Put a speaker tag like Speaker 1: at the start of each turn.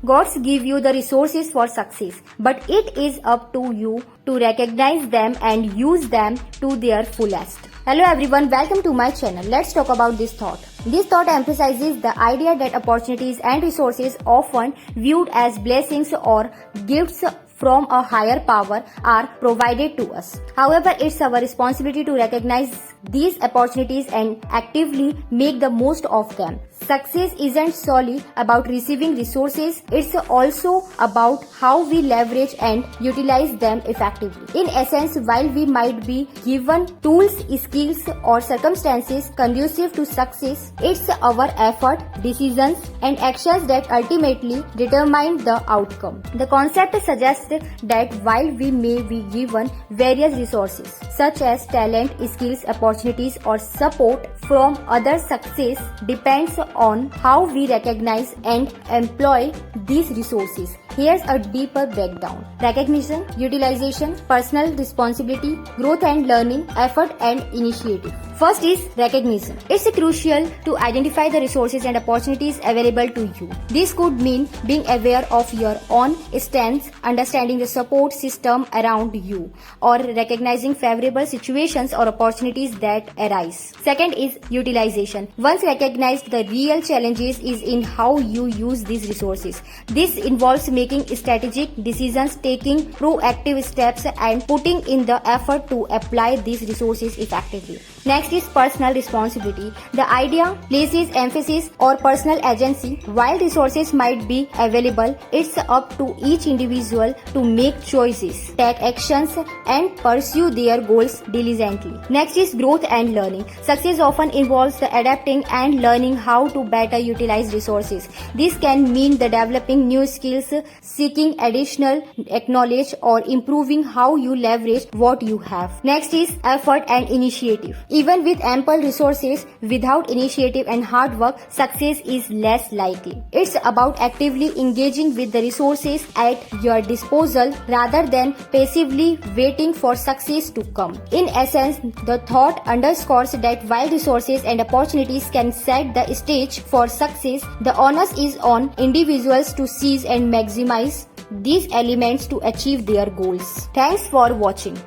Speaker 1: Gods give you the resources for success, but it is up to you to recognize them and use them to their fullest. Hello everyone, welcome to my channel. Let's talk about this thought. This thought emphasizes the idea that opportunities and resources often viewed as blessings or gifts from a higher power are provided to us. However, it's our responsibility to recognize these opportunities and actively make the most of them. Success isn't solely about receiving resources, it's also about how we leverage and utilize them effectively. In essence, while we might be given tools, skills, or circumstances conducive to success, it's our effort, decisions, and actions that ultimately determine the outcome. The concept suggests that while we may be given various resources, such as talent, skills, opportunities, or support from others, success depends on how we recognize and employ these resources. Here's a deeper breakdown. Recognition, utilization, personal responsibility, growth and learning, effort and initiative. First is recognition. It's crucial to identify the resources and opportunities available to you. This could mean being aware of your own strengths, understanding the support system around you, or recognizing favorable situations or opportunities that arise. Second is utilization. Once recognized, the real challenges is in how you use these resources. This involves making strategic decisions, taking proactive steps, and putting in the effort to apply these resources effectively. Next is personal responsibility. The idea places emphasis on personal agency. While resources might be available, it's up to each individual to make choices, take actions, and pursue their goals diligently. Next is growth and learning. Success often involves the adapting and learning how to better utilize resources. This can mean the developing new skills, seeking additional knowledge, or improving how you leverage what you have. Next is effort and initiative. Even with ample resources, without initiative and hard work, success is less likely. It's about actively engaging with the resources at your disposal rather than passively waiting for success to come. In essence, the thought underscores that while resources and opportunities can set the stage for success, the onus is on individuals to seize and maximize these elements to achieve their goals. Thanks for watching.